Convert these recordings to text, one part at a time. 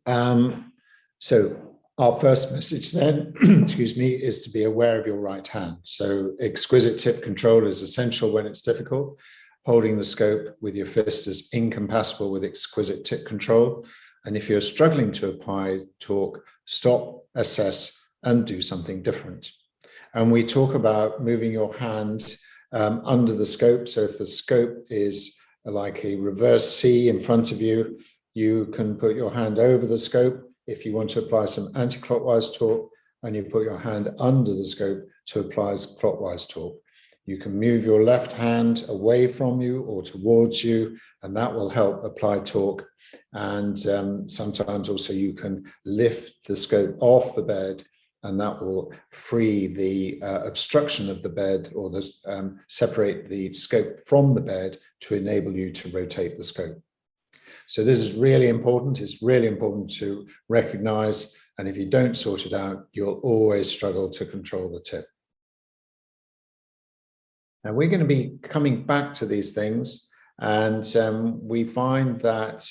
So our first message then, excuse me, is to be aware of your right hand. So exquisite tip control is essential when it's difficult. Holding the scope with your fist is incompatible with exquisite tip control. And if you're struggling to apply torque, stop, assess, and do something different. And we talk about moving your hand under the scope. So if the scope is like a reverse C in front of you, you can put your hand over the scope if you want to apply some anti-clockwise torque, and you put your hand under the scope to apply clockwise torque. You can move your left hand away from you or towards you, and that will help apply torque. And sometimes also you can lift the scope off the bed, and that will free the obstruction of the bed, or separate the scope from the bed to enable you to rotate the scope. So this is really important. It's really important to recognize, and if you don't sort it out, you'll always struggle to control the tip. Now we're going to be coming back to these things, and we find that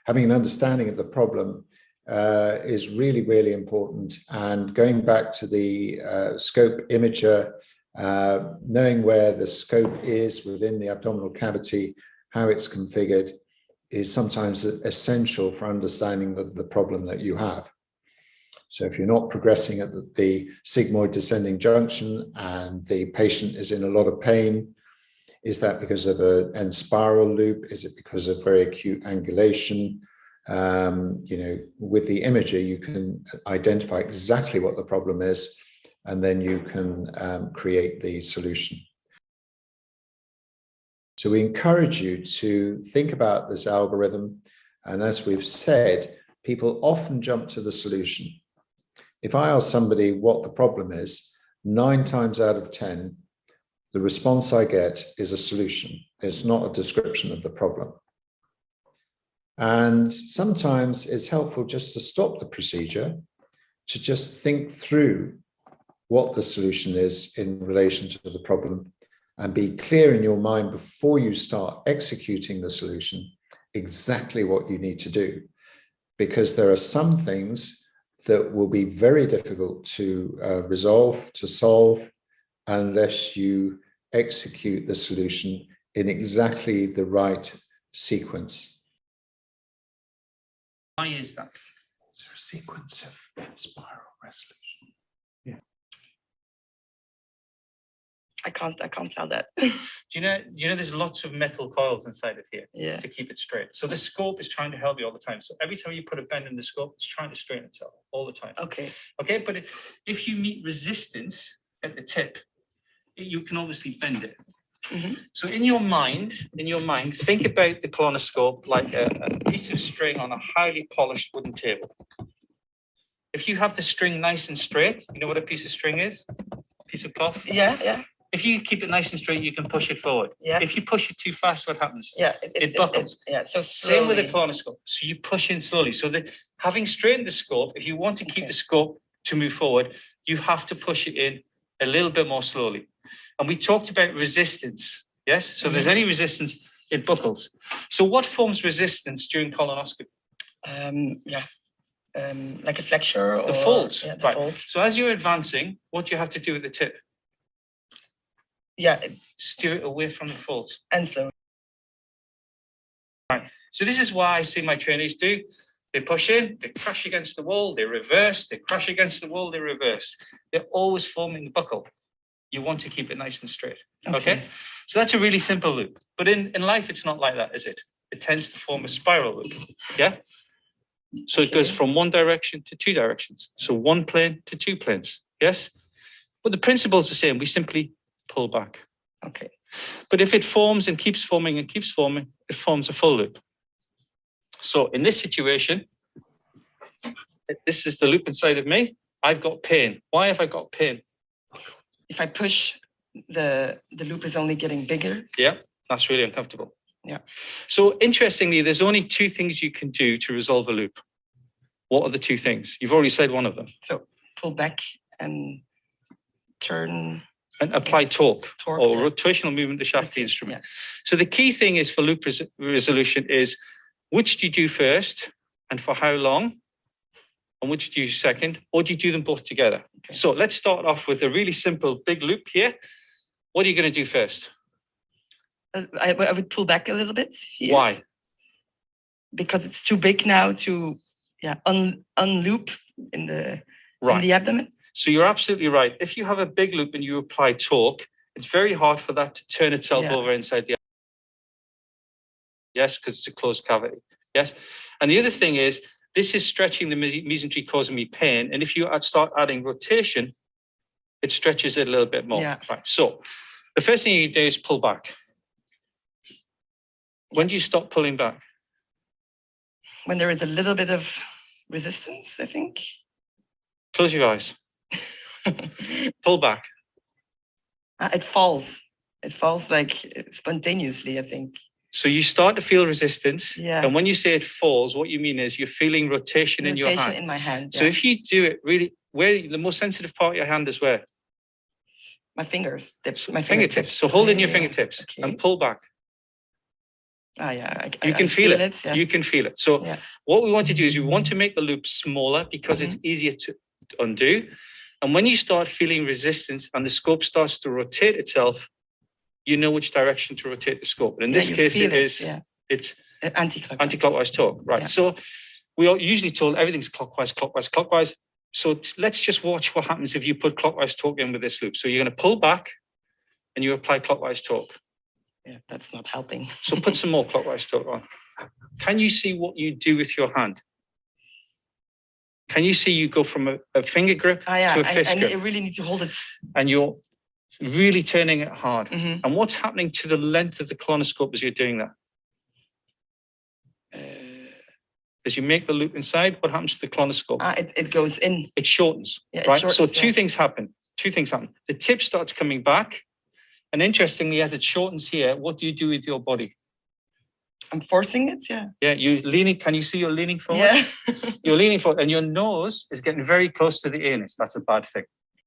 having an understanding of the problem is really, really important. And going back to the scope imager, knowing where the scope is within the abdominal cavity, how it's configured, is sometimes essential for understanding the problem that you have. So if you're not progressing at the sigmoid descending junction and the patient is in a lot of pain, is that because of an end spiral loop? Is it because of very acute angulation? With the imager, you can identify exactly what the problem is, and then you can create the solution. So we encourage you to think about this algorithm. And as we've said, people often jump to the solution. If I ask somebody what the problem is, 9 times out of 10, the response I get is a solution. It's not a description of the problem. And sometimes it's helpful just to stop the procedure, to just think through what the solution is in relation to the problem, and be clear in your mind before you start executing the solution exactly what you need to do. Because there are some things that will be very difficult to resolve, to solve, unless you execute the solution in exactly the right sequence. Why is that? Is there a sequence of spiral resolution? Yeah. I can't tell that. Do you know there's lots of metal coils inside of here, Yeah, to keep it straight. So the scope is trying to help you all the time. So every time you put a bend in the scope, it's trying to straighten itself all the time. okay. Okay, but if you meet resistance at the tip, you can obviously bend it. Mm-hmm. So in your mind, think about the colonoscope like a piece of string on a highly polished wooden table. If you have the string nice and straight, you know what a piece of string is? A piece of cloth? Yeah. If you keep it nice and straight, you can push it forward. Yeah. If you push it too fast, what happens? Yeah, it buckles. So Same with a slowly. colonoscope. So you push in slowly. So having straightened the scope, if you want to keep the scope to move forward, you have to push it in a little bit more slowly. And we talked about resistance. Yes. So if there's any resistance, it buckles. So what forms resistance during colonoscopy? Like a flexure or the folds. Yeah, the right. folds. So as you're advancing, what do you have to do with the tip? Yeah, Steer it away from the folds. and slow. Right. So this is why I see my trainees do. They push in, they crash against the wall, they reverse, they crash against the wall, they reverse. They're always forming the buckle. You want to keep it nice and straight. Okay? So that's a really simple loop. But in life, it's not like that, is it? It tends to form a spiral loop. Yeah? So it goes from one direction to two directions. So one plane to two planes. Yes? But the principle is the same. We simply pull back. Okay. But if it forms and keeps forming and keeps forming, it forms a full loop. So in this situation, this is the loop inside of me. I've got pain. Why have I got pain? If I push, the loop is only getting bigger. Yeah, that's really uncomfortable. Yeah. So interestingly, there's only 2 things you can do to resolve a loop. What are the 2 things? You've already said one of them. So pull back and turn. And apply torque or yeah. rotational movement of the shaft of the instrument. Yeah. So the key thing is for loop resolution is, which do you do first? and for how long? And which do you second? Or do you do them both together? Okay. So let's start off with a really simple big loop here. What are you going to do first? I would pull back a little bit here. Why? Because it's too big now to unloop in the abdomen. So you're absolutely right. If you have a big loop and you apply torque, it's very hard for that to turn itself over inside the abdomen. Yes, because it's a closed cavity. Yes. And the other thing is, this is stretching the mesentery, causing me pain. And if you start adding rotation, it stretches it a little bit more. Yeah. Right. So the first thing you do is pull back. When do you stop pulling back? When there is a little bit of resistance, I think. Close your eyes. Pull back. It falls. It falls like spontaneously, I think. So you start to feel resistance. Yeah. And when you say it falls, what you mean is you're feeling rotation in your hand. Rotation in my hand. So if you do it really, where the most sensitive part of your hand is where? My fingers. My fingertips. So hold in your fingertips and pull back. You can feel it. Yeah. You can feel it. So what we want to do is we want to make the loop smaller because it's easier to undo. And when you start feeling resistance and the scope starts to rotate itself, you know which direction to rotate the scope. And in this case, it's anti-clockwise torque. Right. Yeah. So we are usually told everything's clockwise. So let's just watch what happens if you put clockwise torque in with this loop. So you're going to pull back and you apply clockwise torque. Yeah, that's not helping. So put some more clockwise torque on. Can you see what you do with your hand? Can you see you go from a finger grip to a fist grip? I really need to hold it. And you're really turning it hard. And what's happening to the length of the colonoscope as you're doing that? As you make the loop inside, what happens to the colonoscope? It goes in. It shortens, right? So two things happen. The tip starts coming back. And interestingly, as it shortens here, what do you do with your body? I'm forcing it, Yeah, you're leaning. Can you see you're leaning forward? Yeah. You're leaning forward and your nose is getting very close to the anus. That's a bad thing.